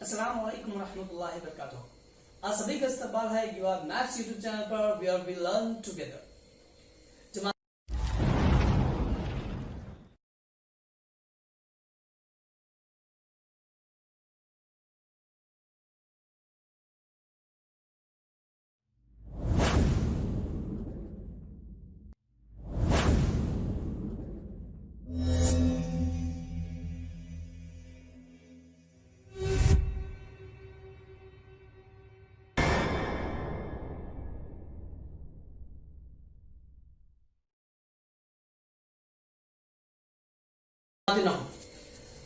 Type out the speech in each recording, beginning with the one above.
अस्सलाम वालेकुम रहमतुल्लाहि व बरकातुहू। आप सभी का इस्तकबाल है योर मैथ्स यूट्यूब चैनल पर वेयर वी लर्न टुगेदर।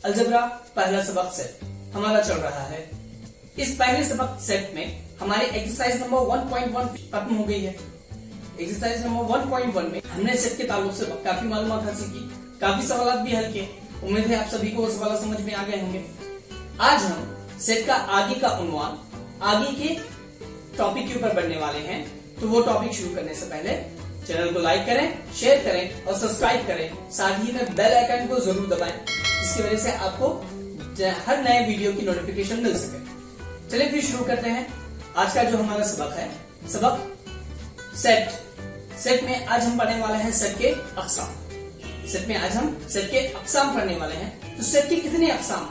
अलजबरा पहला सबक सेट हमारा चल रहा है। इस पहले सबक सेट में हमारी एक्सरसाइज नंबर 1.1 खत्म हो गई है। एक्सरसाइज नंबर 1.1 में हमने सेट के ताल्लुक से काफी मालूमात हासिल की, काफी सवाल भी हल किए। उम्मीद है आप सभी को वो सवाल समझ में आ गए होंगे। आज हम सेट का आगे का उन्वान आगे के टॉपिक के ऊपर बढ़ने वाले हैं। तो वो टॉपिक शुरू करने से पहले चैनल को लाइक करें, शेयर करें और सब्सक्राइब करें। साथ ही में बेल आइकन को जरूर दबाएं, जिसकी वजह से आपको हर नए वीडियो की नोटिफिकेशन मिल सके। चलिए फिर शुरू करते हैं आज का जो हमारा सबक है, सबक सेट में आज हम पढ़ने वाले हैं सेट के अक़साम। सेट में आज हम सेट के अक़साम पढ़ने वाले हैं। तो सेट के कितने अक़साम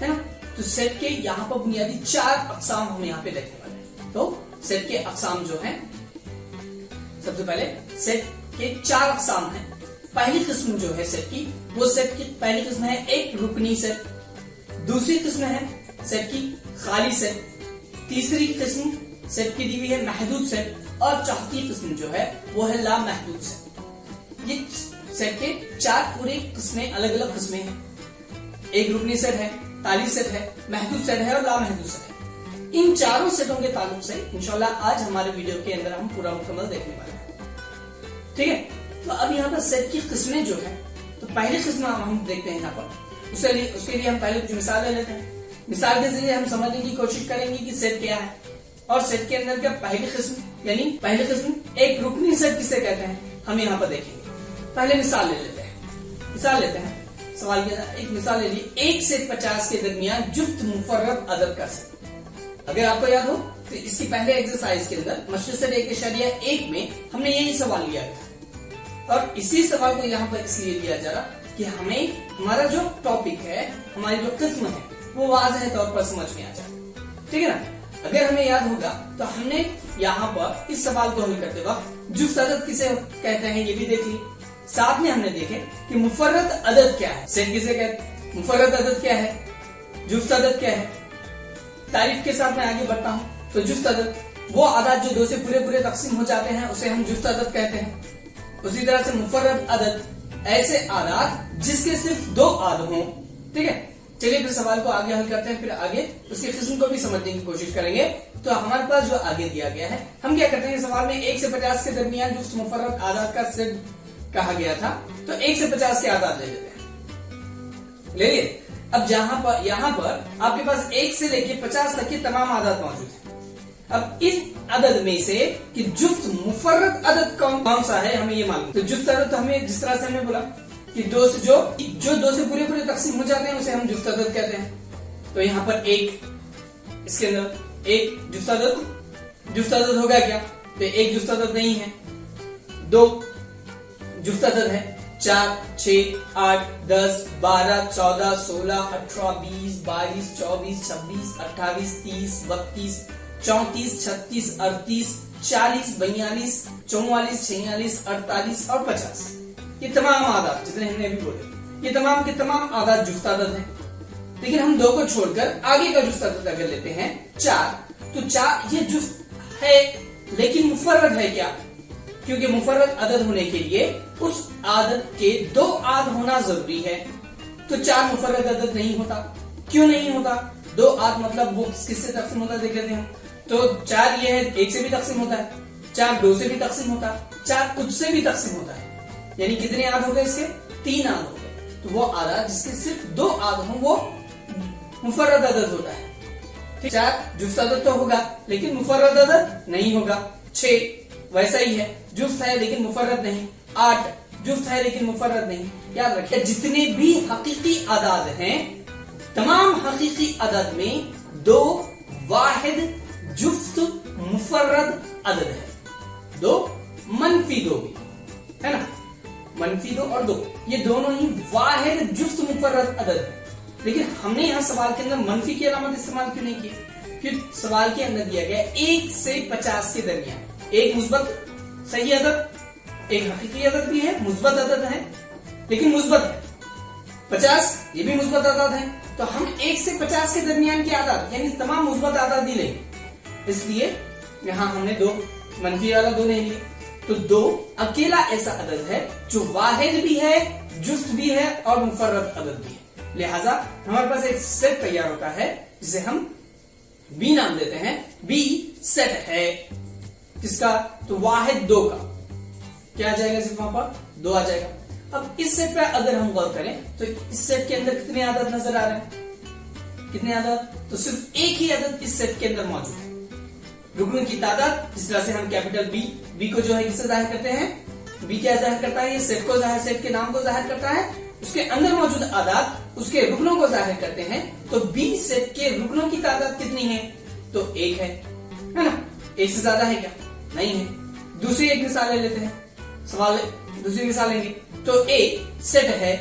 है ना? तो सेट के यहाँ पर बुनियादी 4 अक़साम हम यहाँ पे देखने वाले हैं। तो सेट के अक़साम जो है, सबसे पहले सेट के 4 अक़साम हैं। पहली किस्म जो है सेट की, वो सेट की पहली किस्म है एक रुकनी सेट। दूसरी किस्म है सेट की खाली सेट। तीसरी किस्म सेट की दी हुई है महदूद सेट। और चौथी किस्म जो है वो है लामहदूद सेट। ये सेट के 4 पूरे किस्में, अलग अलग किस्में हैं। एक रुकनी सेट है, खाली सेट है, महदूद सेट है और लामहदूद सेट है। इन चारों सेटों के ताल्लुक से इंशाल्लाह आज हमारे वीडियो के अंदर हम पूरा मुकम्मल देखने वाले हैं। ठीक है, तो अब यहाँ पर सेट की किस्में जो है, तो पहली किस्म हम देखते हैं यहाँ पर। उसके लिए हम पहले कुछ मिसाल ले लेते हैं। मिसाल के जरिए हम समझने की कोशिश करेंगे कि सेट क्या है और सेट के अंदर क्या पहली किस्म, यानी पहली किस्म एक रुकनी सेट किसे कहते हैं, हम यहाँ पर देखेंगे। पहले मिसाल ले लेते हैं। मिसाल लेते हैं, सवाल के एक मिसाल ले ली, 1 से 50 के दरमियान जुफ्त मुफर्रद अदद का सेट। अगर आपको याद हो तो इसकी पहले एक्सरसाइज के अंदर मशरसर 1.1 में हमने यही सवाल लिया था। और इसी सवाल को यहाँ पर इसलिए लिया जा रहा कि हमें हमारा जो टॉपिक है, हमारी जो किस्म है, वो वाज़ेह तौर पर समझ में आ जाए। ठीक है ना? अगर हमें याद होगा तो हमने यहाँ पर इस सवाल को हल करते वक्त जुफ्त अदद किसे कहते हैं ये भी देख ली। साथ में हमने देखे कि मुफर्रद अदद क्या है, सेट किसे कहते हैं, मुफर्रद अदद क्या है, जुफ्त अदद क्या है। तारीफ के साथ मैं आगे बढ़ता हूँ। तो जुफ्त अदद वो आदाद जो 2 से पूरे तकसीम हो जाते हैं, उसे हम जुफ्त अदद कहते हैं। उसी तरह से मुफर्रद अदद ऐसे आदाद जिसके सिर्फ 2 आद हों। ठीक है, चलिए फिर सवाल को आगे हल करते हैं, फिर आगे उसके किस्म को भी समझने की कोशिश करेंगे। तो हमारे पास जो आगे दिया गया है, हम क्या करते हैं, सवाल में 1 से 50 के दरमियान जुफ्त मुफर्रद आदाद का सेट कहा गया था। तो 1 से 50 के आदाद ले लेते हैं। ले लिए। अब यहाँ पर आपके पास 1 से लेके 50 तक के तमाम आदाद मौजूद हैं। अब इस अदद में से कि जुफ्त मुफर्रद अदद कौन सा है, हमें ये मालूम। तो जुफ्त अदद तो हमें जिस तरह से हमने बोला कि 2 से जो 2 से पूरे तकसीम हो जाते हैं, उसे हम जुफ्त अदद कहते हैं। तो यहाँ पर 1, इसके अंदर 1 जुफ्त अदद होगा क्या? तो 1 जुफ्त अदद नहीं है। 2 जुफ्त अदद है, 4, 6, 8, 10, 12, 14, 16, 18, 20, 22, 24, 26, 28, 30, 32, 34, 36, 38, 40, 42, 44, 46, 48 और 50। ये तमाम आदाद जितने हमने अभी बोले, ये तमाम के तमाम आदाद जुफ्त अदद हैं। लेकिन हम 2 को छोड़कर आगे का जुफ्त अदद अगर लेते हैं 4, तो 4 ये जुफ्त है, लेकिन मुफर्रद है क्या? क्योंकि मुफर्रद अदद होने के लिए उस आदद के 2 आद होना जरूरी है। तो 4 मुफर्रद अदद नहीं होता। क्यों नहीं होता? 2 आद मतलब वो किससे तकसीम होता है, देख लेते हैं। तो 4 ये है, 1 से भी तकसीम होता है, 4 2 से भी तकसीम होता है, 4 खुद से भी तकसीम होता है। यानी कितने आद हो गए इसके? 3 आद हो गए। तो वो आदाद जिसके सिर्फ 2 आद हो वो मुफर्रद अदद होता है। 4 जुफ्त अदद तो होगा लेकिन मुफर्रद अदद नहीं होगा। 6 वैसा ही है, जुफ्त है लेकिन मुफर्रद नहीं। 8 जुफ्त है लेकिन मुफर्रद नहीं। याद रखिए, जितने भी हकीकी आदाद हैं तमाम हकीकी अदद में दो वाहिद जुफ्त मुफर्रद अदद है, दो मनफी दो भी है ना, मनफी दो और दो, ये दोनों ही वाहिद जुफ्त मुफर्रद अदद है। लेकिन हमने यहां सवाल के अंदर मनफी की अलामत इस्तेमाल क्यों नहीं किया? क्योंकि सवाल के अंदर दिया गया 1 से 50 के दरमियान एक मुस्बत सही अदद, एक हकीकी अदद भी है, मुस्बत अदद है, लेकिन मुस्बत है 50, ये भी मुस्बत अदद है। तो हम 1 से 50 के दरमियान के आदाद यानी तमाम मुस्बत आदाद ही लेंगे, इसलिए यहां हमने दो मनफी वाला दो नहीं लिए। तो दो अकेला ऐसा अदद है जो वाहिद भी है, जुफ्त भी है और मुफर्रद अदद भी है। लिहाजा हमारे पास एक सेट तैयार होता है जिसे हम बी नाम देते हैं। बी सेट है किसका? तो वाहिद दो का। क्या आ जाएगा? सिर्फ वहां पर दो आ जाएगा। अब इस सेट पर अगर हम गौर करें तो इस सेट के अंदर कितने आदद नजर आ रहे हैं? कितने आदद? तो सिर्फ एक ही अदद इस सेट के अंदर मौजूद है। रुकन की तादाद, जिस तरह से हम कैपिटल बी को जो है किससे जाहिर करते हैं? बी क्या जाहिर करता है? ये सेट को जाहिर, सेट के नाम को जाहिर करता है, उसके अंदर मौजूद आदाद उसके रुकनों को जाहिर करते हैं। तो बी सेट के रुकनों की तादाद कितनी है? तो एक है ना? एक से ज्यादा है क्या? नहीं है। दूसरी एक मिसाल ले लेते हैं, सवाल दूसरी मिसाल लेंगे। तो ए सेट है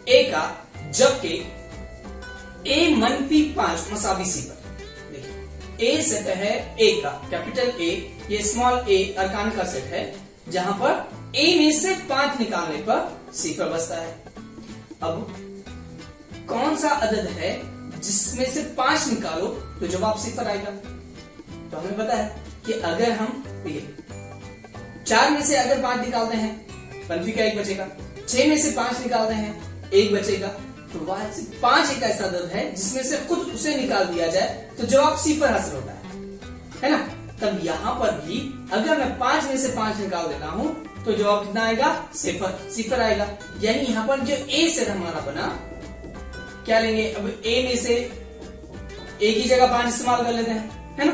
ए का, जबकि ए मनफी 5 मसावी सी पर। ए सेट है ए का, कैपिटल ए, ये स्मॉल ए अरकान का सेट है, जहां पर ए में से 5 निकालने पर सिफर बचता है। अब कौन सा अदद है जिसमें से 5 निकालो तो जवाब सिफर आएगा? तो हमें पता है कि अगर हम 4 में से अगर 5 निकालते हैं मनफी का 1 बचेगा, 6 में से 5 निकालते हैं 1 बचेगा। तो वाहिद से 5 एक ऐसा अदद है जिसमें से खुद उसे निकाल दिया जाए तो जवाब सिफर हासिल होता है ना? तब यहां पर भी अगर मैं 5 में से 5 निकाल देता हूं तो जवाब कितना आएगा? सिफर आएगा। यानी यहां पर जो ए सेट हमारा बना, क्या लेंगे? अब ए में से एक ही जगह 5 इस्तेमाल कर लेते हैं, है ना?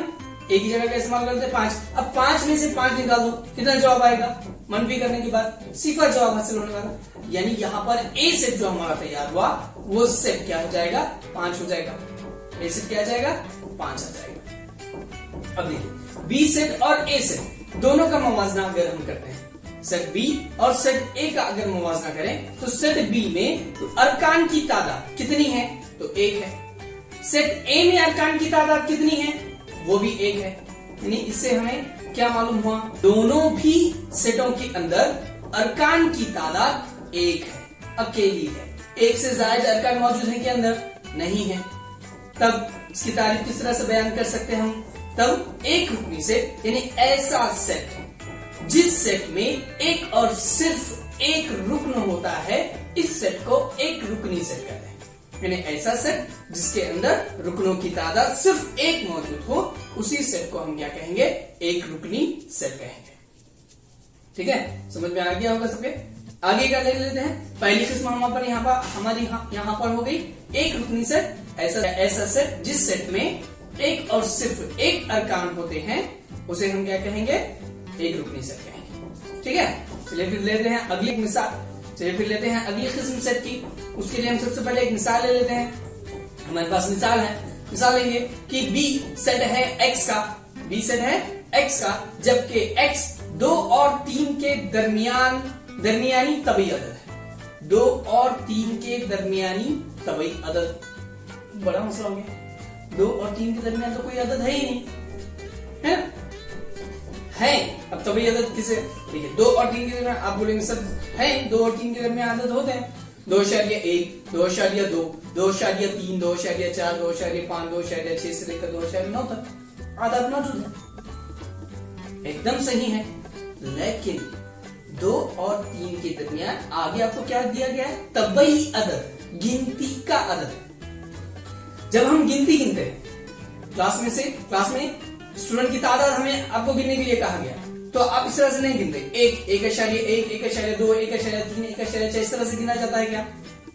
एक ही जगह का इस्तेमाल करते हैं 5। अब 5 में से 5 निकाल दो, कितना जवाब आएगा? मनफी करने के बाद सिफर जवाब हासिल होने वाला। यानी यहां पर ए सेट जो हमारा तैयार हुआ वो सेट क्या हो जाएगा? 5 हो जाएगा। ए सेट क्या आ जाएगा? 5 आ जाएगा। अब देखिए बी सेट और ए सेट दोनों का मुवाजना अगर हम करते हैं, सेट बी और सेट ए का अगर मुवाजना करें तो सेट बी में अरकान की तादाद कितनी है? तो 1 है। सेट ए में अरकान की तादाद कितनी है? वो भी 1 है। यानी इससे हमें क्या मालूम हुआ? दोनों भी सेटों के अंदर अरकान की तादाद 1 है, अकेली है। एक से ज्यादा अरकान मौजूद है के अंदर? नहीं है। तब इसकी तारीफ किस तरह से बयान कर सकते हैं हम? तब एक रुकनी सेट यानी ऐसा सेट जिस सेट में एक और सिर्फ एक रुकन होता है, इस सेट को एक रुकनी सेट कहते हैं। यानी ऐसा सेट जिसके अंदर रुकनों की तादाद सिर्फ एक मौजूद हो, उसी सेट को हम क्या कहेंगे? एक रुकनी सेट कहेंगे। ठीक है, समझ में आ गया होगा सबके? आगे क्या ले लेते हैं? पहली किस्म हमारी यहाँ पर हो गई एक रुकनी सेट, ऐसा सेट जिस सेट में एक और सिर्फ एक अरकान होते हैं, उसे हम क्या कहेंगे? एक रुकनी सेट कहेंगे। ठीक है, चलिए फिर लेते हैं अगली मिसाल। चलिए फिर लेते हैं अगली किस्म सेट की। उसके लिए हम सबसे पहले एक मिसाल ले लेते हैं। हमारे पास मिसाल है, मिसाल लेंगे कि बी सेट है एक्स का, बी सेट है एक्स का, जबकि एक्स 2 और 3 के दरमियानी तबई अदद है। 2 और 3 के दरमियानी तबई अदद, बड़ा मसला हो गया। 2 और 3 के दरमियान तो कोई अदद है ही नहीं, है ना? है। अब तबई अदद किसे? देखिए 2 और 3 के दरमियान आप बोलेंगे सब है, 2 और 3 के दरमियान अदद होते हैं। 2.1, 2.2, 2.3, 2.4, 2.5, 2.6 से लेकर 2.9 तक आदाद मौजूद है, एकदम सही है। लेकिन 2 और 3 के दरमियान आगे आपको क्या दिया गया है? तबई अदद, गिनती का अदद। जब हम गिनती गिनते हैं क्लास में स्टूडेंट की तादाद हमें आपको गिनने के लिए कहा गया, तो आप इस तरह से नहीं गिनते 1, 1.1, 1.2, 1.3, 1.4 इस तरह से गिना जाता है क्या?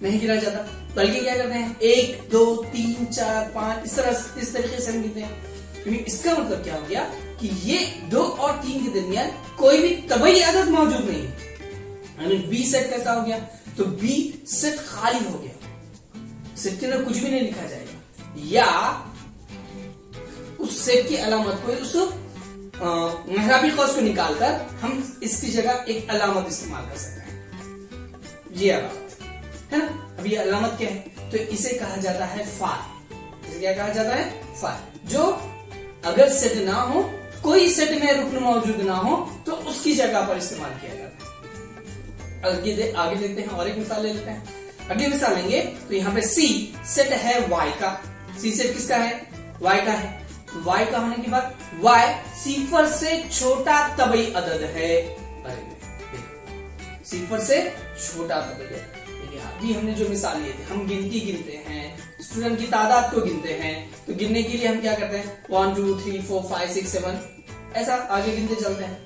नहीं गिना जाता। बल्कि क्या करते हैं 1, 2, 3, 4, 5 इस तरीके से हम गिनते हैं। इसका मतलब क्या हो गया कि ये 2 और 3 के दरमियान कोई भी तबई अदद मौजूद नहीं है। बी सेट कैसा हो गया? तो बी सेट खाली हो गया। सेट के अंदर कुछ भी नहीं लिखा जाएगा, या उस सेट की अलामत को, उस मेहराबी कौस को निकालकर हम इसकी जगह एक अलामत इस्तेमाल कर सकते हैं। ये अलामत है ना। अब ये अलामत क्या है, तो इसे कहा जाता है फाई। इसे क्या कहा जाता है, फाई। जो अगर सेट ना हो, कोई सेट में रुकन मौजूद ना हो, तो उसकी जगह पर इस्तेमाल किया जाता है। आगे देखते हैं और एक मिसाल ले लेते हैं। अगली मिसाल लेंगे तो यहाँ पे सी सेट है y का। सी सेट किसका है, y का है। y का होने के बाद y सिफर से छोटा तबई अदद है। सिफर से छोटा तबई है। अभी हमने जो मिसाल लिए थे, हम गिनती गिनते हैं, स्टूडेंट की तादाद को गिनते हैं, तो गिनने के लिए हम क्या करते हैं, 1 2 3 4 5 6 7 ऐसा आगे गिनते चलते हैं।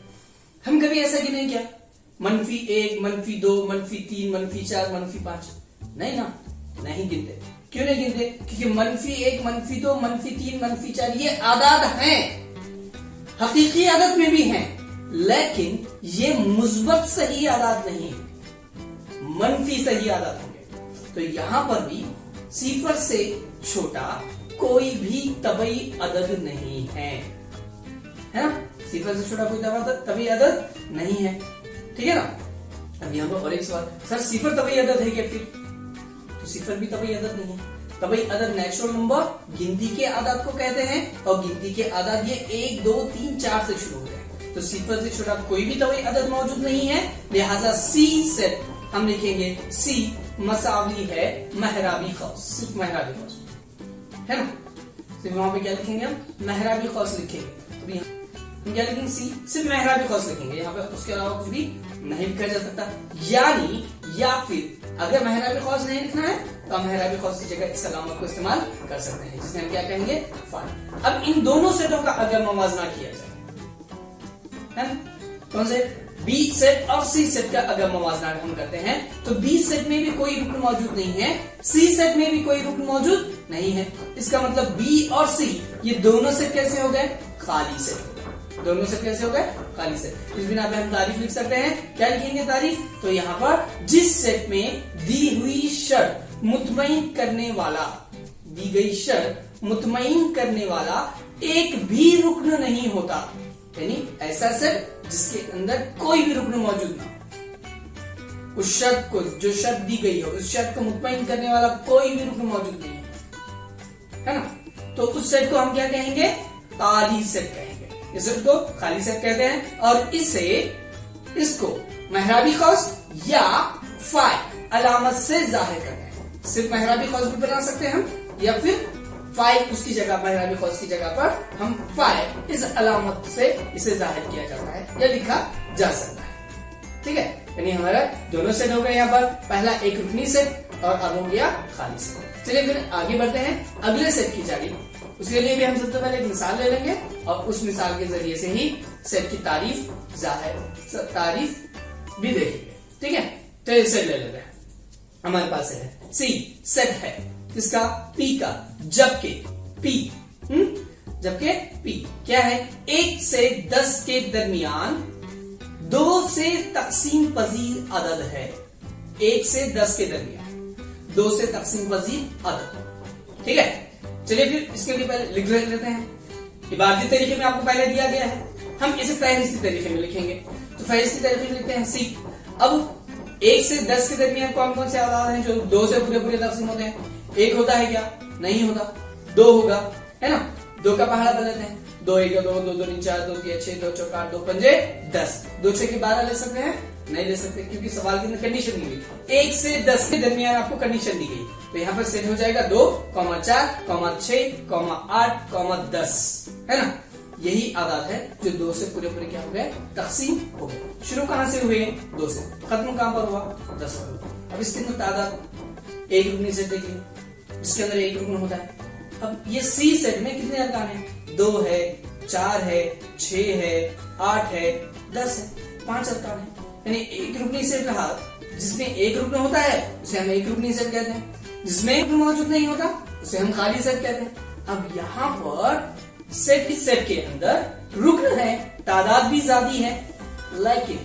हम कभी ऐसा गिने क्या, -1 -2 -3 -4 -5? नहीं ना, नहीं गिनते। क्यों नहीं गिनते, क्योंकि -1 -2 -3 -4 ये आदाद हैं, हकीकी आदत में भी हैं, लेकिन ये मुस्बत सही आदाद नहीं है, मनफी सही आदत होंगे। तो यहां पर भी सिफर से छोटा कोई भी तबई अदद नहीं है ना। सिफर से छोटा कोई तबई अदद नहीं है, ठीक है ना। अब यहां पर और एक सवाल, सर सिफर तबई अदद है क्या? फिर तो सिफर भी तबई अदद नहीं है। तबई अदद नेचुरल नंबर गिनती के आदाद को कहते हैं, और गिनती के आदाद ये 1 2 3 4 से शुरू होते हैं। तो सिफर से छोटा कोई भी तबई अदद मौजूद नहीं है, लिहाजा सी सेट हम लिखेंगे सी मसावी है मेहराबी खौस, सिर्फ मेहराबी खौस है ना। सिर्फ वहां पे क्या लिखेंगे, हम मेहराबी खौस लिखेंगे। तो हम क्या लिखेंगे, सी सिर्फ मेहराबी खौस लिखेंगे, यहाँ पे उसके अलावा कुछ भी नहीं लिखा जा सकता। यानी या फिर अगर मेहराबी खौस नहीं लिखना है तो हम मेहराबी खौस की जगह इस अलामत को इस्तेमाल कर सकते हैं, जिसमें हम क्या कहेंगे, फाई। अब इन दोनों सेटों का अगर मवाजना किया जाए, है कौन से, बी सेट और सी सेट का अगर मवाजना हम करते हैं, तो बी सेट में भी कोई रुकन मौजूद नहीं है, सी सेट में भी कोई रुकन मौजूद नहीं है। इसका मतलब बी और सी ये दोनों सेट कैसे हो गए, खाली सेट। दोनों सेट कैसे हो गए, खाली सेट। इस बिना पे हम तारीफ लिख सकते हैं, क्या लिखेंगे तारीफ, तो यहाँ पर जिस सेट में दी हुई शर्त मुतमईन करने वाला, दी गई शर्त मुतमईन करने वाला एक भी रुकन नहीं होता, यानी ऐसा सेट जिसके अंदर कोई भी रुकन मौजूद ना हो, उस शर्त को, जो शर्त दी गई हो, उस शर्त को मुतमईन करने वाला कोई भी रुकन मौजूद नहीं है ना, तो उस सेट को हम क्या कहेंगे, खाली सेट कहेंगे। इस सेट को खाली सेट कहते हैं, और इसको मेहराबी खौस या फाई अलामत से जाहिर करते हैं। सिर्फ मेहराबी खौस भी बना सकते हैं हम, या फिर फाई उसकी जगह, मेहराबी खौस की जगह पर हम फाई इस अलामत से इसे जाहिर किया जाता है या लिखा जा सकता है, ठीक है। यानी हमारा दोनों सेट हो गए, यहाँ पर पहला एक रुकनी सेट और अब हो गया खाली सेट। चलिए फिर आगे बढ़ते हैं अगले सेट की जारी। उसके लिए भी हम सबसे पहले एक मिसाल ले लेंगे और उस मिसाल के जरिए से ही सेट की तारीफ भी देखेंगे, ठीक है। तो ये सेट ले लेते हैं, हमारे पास है सी सेट है किसका, पी का, जबकि पी क्या है, 1 से 10 के दरमियान 2 से तकसीम पजीर अदद है। 1 से 10 के दरमियान 2 से तकसीम पजीर अदद, ठीक है। चलिए फिर इसके लिए पहले लिख लेते हैं। इबारती तरीके में आपको पहले दिया गया है, हम इसे फहरिस्ती तरीके में लिखेंगे। तो फहरिस्ती तरीके में लिखते हैं सी। अब 1 से 10 के दरमियान कौन कौन से आदाद हैं जो 2 से पूरे तकसीम होते हैं? 1 होता है क्या? नहीं होता। 2 होगा, है ना। 2 का पहाड़ा कर लेते हैं, 2 1 2 2 2 3 4 2 3 6 2 4 8 2 5 10। 2 6 के 12 ले सकते हैं? नहीं ले सकते, क्योंकि सवाल के अंदर कंडीशन दी गई 1 से 10 के दरमियान आपको कंडीशन दी गई। तो यहाँ पर सेट हो जाएगा 2, 4, 6, 8, 10, है ना। यही आदाद है जो 2 से पूरे क्या हो गए, तकसीम हो गए। शुरू कहां से हुए? 2 से। खत्म कहां पर हुआ? 10 पर। अब इसके अंदर तादाद एक रुकनी सेट देखिए, इसके अंदर एक रुकन होता है। अब ये सी सेट में कितने अरकान हैं? 2 है, 4 है, 6 है, 8 है, 10 है, 5 अरकान है। यानी एक रुकनी सेट रहा जिसमें एक रुकन होता है उसे हम एक रुकनी सेट कहते हैं, जिसमें एक रुकन मौजूद नहीं होता उसे हम खाली सेट कहते हैं। अब यहाँ पर सेट, इस सेट के अंदर रुकन है, तादाद भी ज्यादा है, लेकिन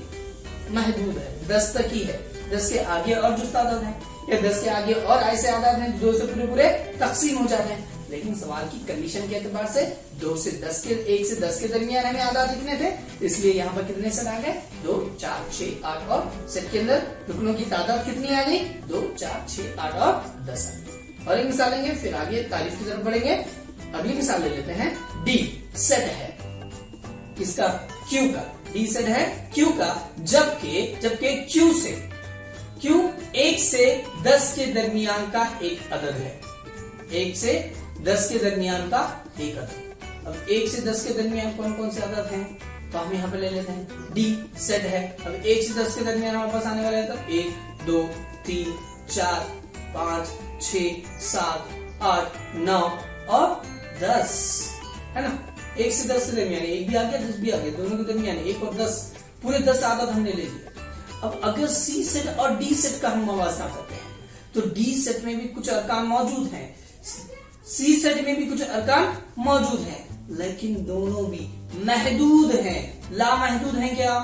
महदूद है, 10 तक ही है। 10 के आगे और जो तादाद है या 10 के आगे और ऐसे आदाद हैं 2 से पूरे पूरे तकसीम हो जाते हैं। लेकिन सवाल की कंडीशन के एतबार से 2 से 10 के 1 से 10 के दरमियान हमें आदाद लिखने थे, इसलिए यहाँ पर कितने सेट आ गए 2 4 6 8 और सेट के अंदर रुकनों की तादाद कितनी आ गई 2 4 6 8 और 10 आ गई। और एक मिसाल लेंगे फिर आगे तारीफ की तरफ बढ़ेंगे। अगली मिसाल ले लेते हैं डी सेट है किसका क्यू का, डी सेट है क्यू का जबकि क्यू 1 से 10 के दरमियान का एक अदद है, 1 से 10 के दरमियान का एक अदद। अब 1 से 10 के दरमियान कौन कौन से अदद हैं तो हम यहाँ पे ले लेते हैं डी सेट है। अब 1 से 10 के दरमियान हमारे पास आने वाले हैं तो 1 2 3 4 5 6 7 8 9 और 10 है ना। 1 से 10 के दरमियान 1 भी आ गया 10 भी आ गया, दोनों के दरमियान 1 और 10 पूरे 10 आदत हमने ले लिया। अब अगर सी सेट और डी सेट का हम मुवाजना करते हैं तो डी सेट में भी कुछ अरकान मौजूद हैं, सी सेट में भी कुछ अरकान मौजूद हैं, लेकिन दोनों भी महदूद हैं। लामहदूद हैं क्या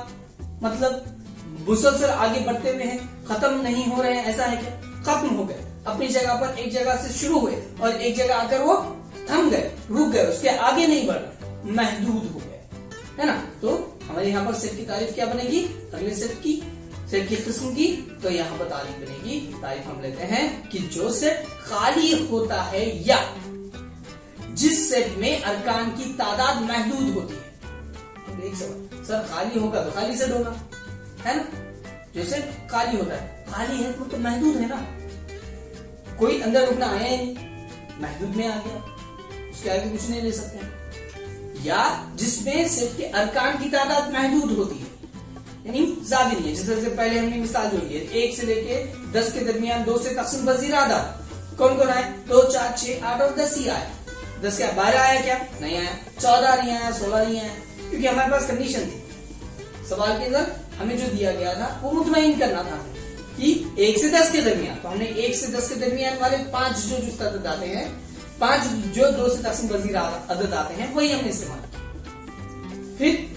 मतलब मुसलसल आगे बढ़ते हुए हैं, खत्म नहीं हो रहे हैं, ऐसा है क्या खत्म हो गए, अपनी जगह पर एक जगह से शुरू हुए और एक जगह आकर वो थम गए, रुक गए, उसके आगे नहीं बढ़ रहे, महदूद हो गए, है ना। तो हमारे यहाँ पर सेट की तारीफ क्या बनेगी, अगले सेट की किस्म की, तो यहाँ पर तारीफ बनेगी, तारीफ हम लेते हैं कि जो सेट खाली होता है या जिस सेट में अरकान की तादाद महदूद होती है। अब एक सर खाली होगा तो खाली सेट होगा, है ना। जो सेट खाली होता है, खाली है तो महदूद है ना, कोई अंदर रुकना आया ही नहीं, महदूद में आ गया, उसके आगे कुछ नहीं ले सकते। या जिसमें सेट के अरकान की तादाद महदूद होती है, यानी ज्यादा नहीं है। जिस तरह से पहले हमने मिसाल जोड़ी है 1 से लेके 10 के दरमियान 2 से तकसीम पजीर आदाद कौन कौन आए 2 4 6 8 और 10 ही आए। 10 क्या 12 आया क्या नहीं आया, 14 नहीं आया, 16 नहीं आया, क्योंकि हमारे पास कंडीशन थी सवाल के अंदर हमें जो दिया गया था वो मुतमईन करना था कि 1 से 10 के दरमियान, तो हमने 1 से 10 के दरमियान वाले 5 जो अदद आते हैं, 5 जो 2 से तकसीम पजीर अदद आते हैं वही हमने इस्तेमाल किया। फिर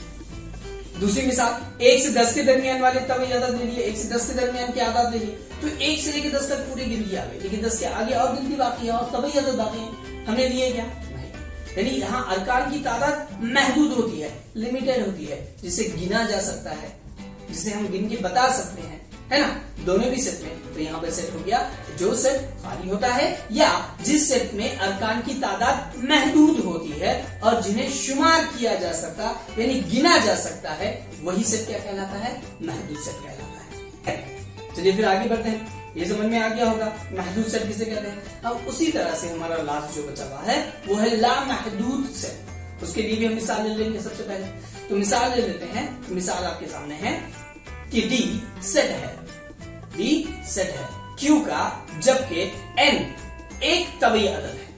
दूसरी मिसाल 1 से 10 के दरमियान वाले तब आदत ले लिए, 1 से 10 के दरमियान की आदत ले लिए, तो 1 से लेकर 10 तक पूरी गिनती आ गई, लेकिन 10 के आगे और गिनती बाकी है और तभी आदत बाकी है, हमने लिए क्या नहीं। यानी यहाँ अरकान की तादाद महदूद होती है, लिमिटेड होती है, जिसे गिना जा सकता है, जिसे हम गिन के बता सकते हैं, है ना, दोनों भी सेट में। तो यहाँ पे सेट हो गया जो सेट खाली होता है या जिस सेट में अरकान की तादाद महदूद होती है और जिन्हें शुमार किया जा सकता यानी गिना जा सकता है, वही सेट क्या कहलाता है, महदूद सेट कहलाता है। चलिए फिर आगे बढ़ते हैं, ये समझ में आ गया होगा महदूद सेट किसे कहते हैं। अब उसी तरह से हमारा लास्ट जो बचा हुआ है वो है लामहदूद सेट, उसके लिए भी हम मिसाल ले लेंगे। सबसे पहले तो मिसाल ले लेते हैं, मिसाल आपके सामने है कि डी सेट है, डी सेट है क्यू का जबकि एन एक तबई अदद है,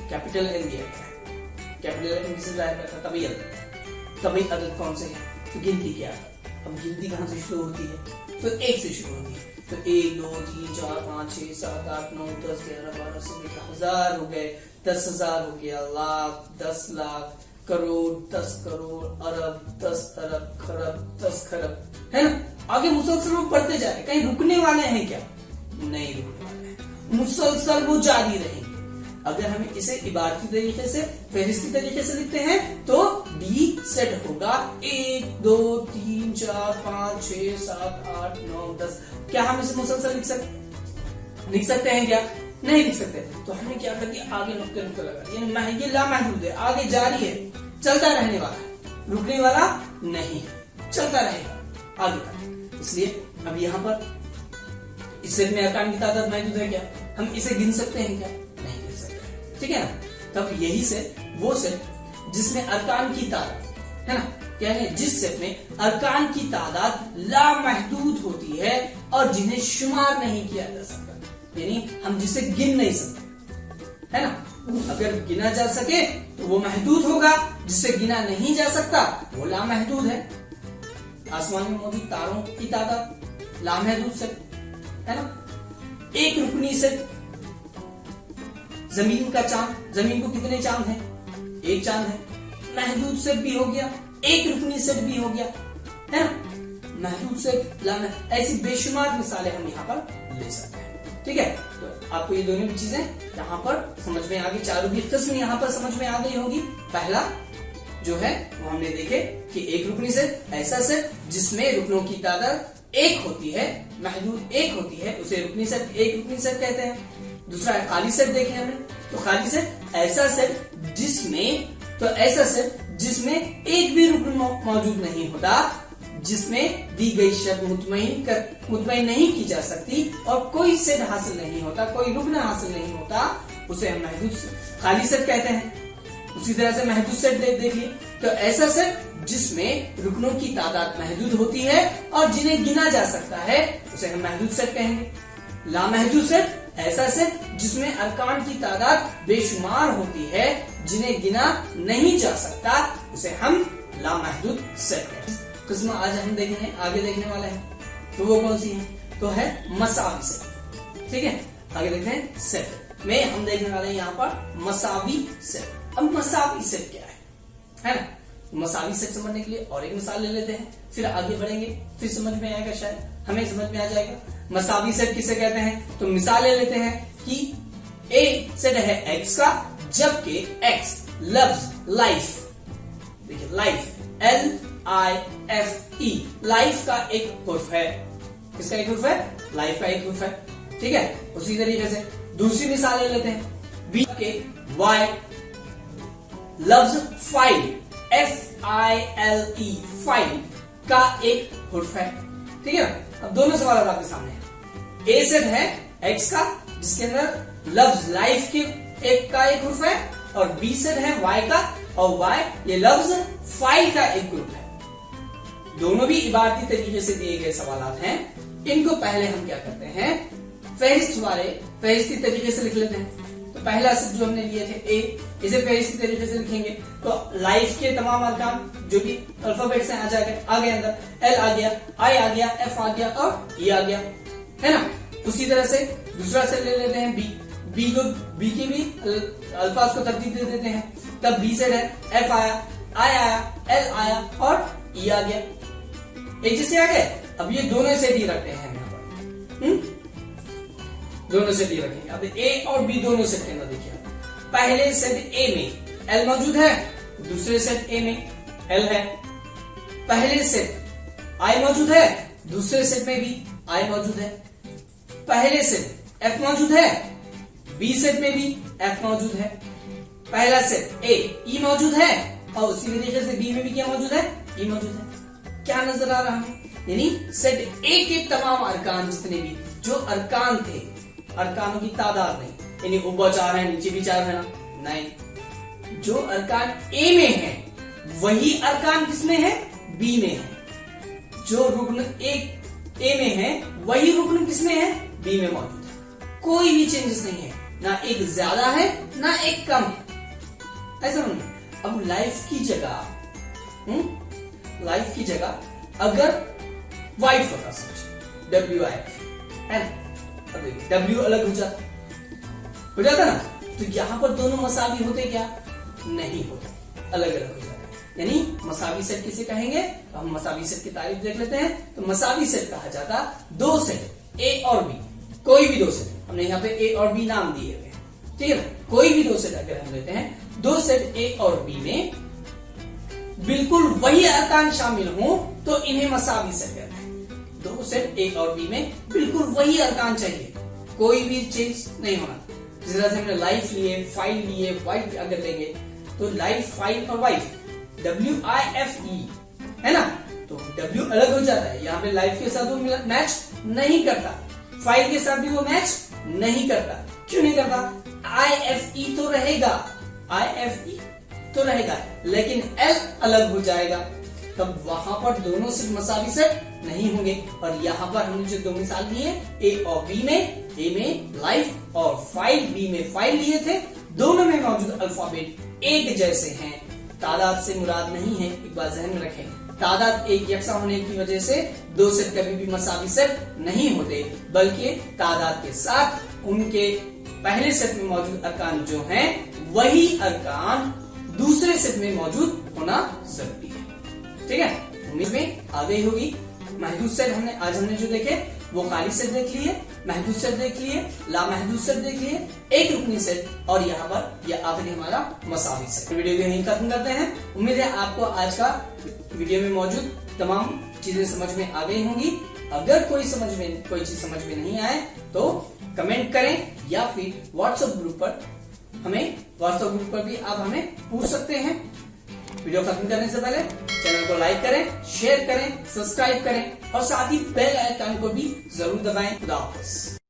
कैपिटल एन दिया गया है, कैपिटल एन किसे जाहिर करता है तबई अदद। तबई अदद कौन से है तो गिनती क्या है, अब गिनती कहां से शुरू होती है तो 1 से शुरू होती है, तो 1 2 3 4 5 6 7 8 9 10 11 12 16 हजार हो गए, 10,000 हो गया, लाख 10 लाख, करोड़ 10 करोड़, अरब 10 अरब, खरब 10 खरब, है ना। आगे मुसलसल वो बढ़ते जा रहे, कहीं रुकने वाले हैं क्या, नहीं रुकने वाले हैं, मुसलसल वो जारी रहेंगे। अगर हम इसे इबारती तरीके से फहरिस्ती तरीके से लिखते हैं तो डी सेट होगा 1 2 3 4 5 6 7 8 9 10। क्या हम इसे मुसलसल लिख सकते हैं क्या, नहीं लिख सकते। तो हमने क्या कर दिया, आगे नुक्ते नुक्ते लगा दिए, यानी ये लामहदूद है, आगे जारी है, चलता रहने वाला है, रुकने वाला नहीं है, चलता रहेगा आगे तक। इसलिए अब यहाँ पर इस सेट में अरकान की तादाद महदूद है क्या, हम इसे गिन सकते हैं क्या, नहीं गिन सकते, ठीक है ना। तब यही सेट वो सेट जिसमें अरकान की तादाद है ना, क्या है, जिस सेट में अरकान की तादाद लामहदूद होती है और जिन्हें शुमार नहीं किया जा सकता, यानी हम जिसे गिन नहीं सकते, है ना। अगर गिना जा सके तो वो महदूद होगा, जिसे गिना नहीं जा सकता वो लामहदूद है। आसमान में मौजूद तारों की तादाद लामहदूद सेट है ना। एक रुकनी सेट, जमीन का चांद, जमीन को कितने चांद हैं, एक चांद है, महदूद सेट भी हो गया, एक रुकनी सेट भी हो गया, है ना, महदूद सेट, ऐसी बेशुमार मिसालें हम यहाँ पर ले सकते हैं। ठीक है, तो आपको ये दोनों भी चीजें यहाँ पर समझ में आ गई, चारों की किस्म यहाँ पर समझ में आ गई होगी। पहला जो है वो हमने देखे कि एक रुकनी सेट ऐसा सेट जिसमें रुकनों की तादाद एक होती है, महदूद एक होती है, उसे रुकनी सेट, एक रुकनी सेट कहते हैं। दूसरा है खाली सेट, देखे हमने, तो खाली सेट ऐसा सेट जिसमें, तो ऐसा सेट जिसमें एक भी रुकन मौजूद नहीं होता, जिसमें दी गई शर्त मुतमईन नहीं की जा सकती और कोई सेट हासिल नहीं होता, कोई रुकन हासिल नहीं होता, उसे हम महदूद खाली सेट कहते हैं। उसी तरह से महदूद सेट देख लिए, तो ऐसा सेट जिसमें रुकनों की तादाद महदूद होती है और जिन्हें गिना जा सकता है, उसे हम महदूद सेट कहेंगे। लामहदूद सेट ऐसा सेट जिसमें अरकान की तादाद बेशुमार होती है, जिन्हें गिना नहीं जा सकता, उसे हम लामहदूद सेट कहते हैं। किस्म आज हम आगे देखने वाले हैं, तो वो कौन सी है, तो है मसावी सेट। ठीक है, आगे देखते हैं सेट में हम देखने वाले हैं यहाँ पर मसावी सेट। अब मसावी सेट क्या है ना, मसावी सेट समझने के लिए और एक मिसाल ले लेते हैं, फिर आगे बढ़ेंगे, फिर समझ में आएगा, शायद हमें समझ में आ जाएगा मसावी सेट किसे कहते हैं। तो मिसाल ले लेते हैं कि ए सेट है एक्स का, जबकि एक्स लफ्ज लाइफ, देखिए लाइफ LIFE लाइफ का एक हुर्फ है। किसका एक हुर्फ है, लाइफ का एक हुर्फ है। ठीक है, उसी तरीके से दूसरी मिसाल ले लेते हैं, बी के वाई लफ्ज फाइल FILE फाइल का एक हुर्फ है। ठीक है, अब दोनों सवाल आपके सामने है। ए सेट है एक्स का जिसके अंदर लफ्ज लाइफ के एक का एक हुर्फ है, और बी सेट है वाई का, और वाई ये लफ्ज फाइल का एक ग्रुप है। दोनों भी इबारती तरीके से दिए गए सवाल हैं। इनको पहले हम क्या करते हैं, फहरिस्ती तरीके से लिख लेते हैं। तो पहला सेट जो हमने लिए थे ए, इसे फहरिस्ती तरीके से लिखेंगे, तो लाइफ के तमाम अरकान जो भी अल्फाबेट से आ गए अंदर, L आ गया, I आ गया, F आ गया और E आ गया, है ना। उसी तरह से दूसरा सेट ले लेते हैं बी की भी अल्फाज को तरतीब दे देते हैं, तब बी सेट है F आया, I आया, L आया और E आ गया। एक जैसे आ गए। अब ये दोनों सेट ही रखते हैं यहाँ पर, दोनों सेट ही रखेंगे। अब ए और बी दोनों सेट के अंदर देखिए, पहले सेट ए में L मौजूद है, दूसरे सेट ए में L है। पहले सेट I मौजूद है, दूसरे सेट में भी I मौजूद है। पहले सेट F मौजूद है, बी सेट में भी F मौजूद है। पहला सेट ए E मौजूद है, और उसी तरीके से बी में भी क्या मौजूद है, E मौजूद है। क्या नजर आ रहा है, यानी सेट ए के तमाम अरकान जितने भी जो अरकान थे, अरकानों की तादाद नहीं, यानी ऊपर 4 है नीचे भी 4 है ना, नहीं, जो अरकान ए में है वही अरकान किसमें है, बी में है। जो रुकन ए में है वही रुकन किसमें है, बी में मौजूद है। कोई भी चेंजेस नहीं है, ना एक ज्यादा है ना एक कम है, ऐसा नहीं। अब लाइफ की जगह अगर वाइफ होता, समझ WIF है ना, अब W अलग हो जाता ना, तो यहां पर दोनों मसावी होते क्या, नहीं होते, अलग अलग हो जाता। यानी मसावी सेट किसे कहेंगे, तो हम मसावी सेट की तारीफ देख लेते हैं। तो मसावी सेट कहा जाता दो सेट ए और बी, कोई भी दो सेट, हमने यहाँ पे ए और बी नाम दिए हुए हैं, ठीक है ना। कोई भी दो सेट अगर हम लेते हैं, दो सेट ए और बी में बिल्कुल वही अरकान शामिल हो तो इन्हें मसावी सेट कहते हैं। दो सेट ए और बी में बिल्कुल वही अरकान चाहिए, कोई भी चेंज नहीं होना। जिस तरह से हमने लाइफ लिए, फाइल लिए, वाइफ अगर लेंगे, तो लाइफ, फाइल और वाइफ WIFE है ना, तो W अलग हो जाता है। यहाँ पे लाइफ के साथ वो मैच नहीं करता, फाइल के साथ भी वो मैच नहीं करता। क्यों नहीं करता, IFE तो रहेगा, IFE तो रहेगा, लेकिन L अलग हो जाएगा, तब वहां पर दोनों से मसावी सेट नहीं होंगे। और यहाँ पर हमने जो दो मिसाल लिए, ए और बी में, ए में लाइफ और फाइल, बी में फाइल लिए थे, दोनों में मौजूद अल्फाबेट एक जैसे हैं। तादाद से मुराद नहीं है, एक बात ध्यान में रखें, तादाद एक यकसा होने की वजह से दो सेट कभी भी मसावी सेट नहीं होते, बल्कि तादाद के साथ उनके पहले सेट में मौजूद अरकान जो हैं वही अरकान दूसरे सेट में मौजूद होना जरूरी है। ठीक है, उम्मीद में आ गई होगी। महदूद सेट हमने जो देखे वो खाली सेट देख लिए, महदूद सेट देख लिए, लामहदूद सेट देख लिए, एक रुकनी सेट और यहाँ पर यह आखिरी हमारा मसावी सेट। वीडियो को यहीं खत्म करते हैं। उम्मीद है आपको आज का वीडियो में मौजूद तमाम चीजें समझ में आ गई होंगी। अगर कोई चीज समझ में नहीं आए तो कमेंट करें या फिर व्हाट्सएप ग्रुप पर भी आप हमें पूछ सकते हैं। वीडियो खत्म करने से पहले चैनल को लाइक करें, शेयर करें, सब्सक्राइब करें और साथ ही बेल आइकन को भी जरूर दबाएं। खुदा हाफिज़।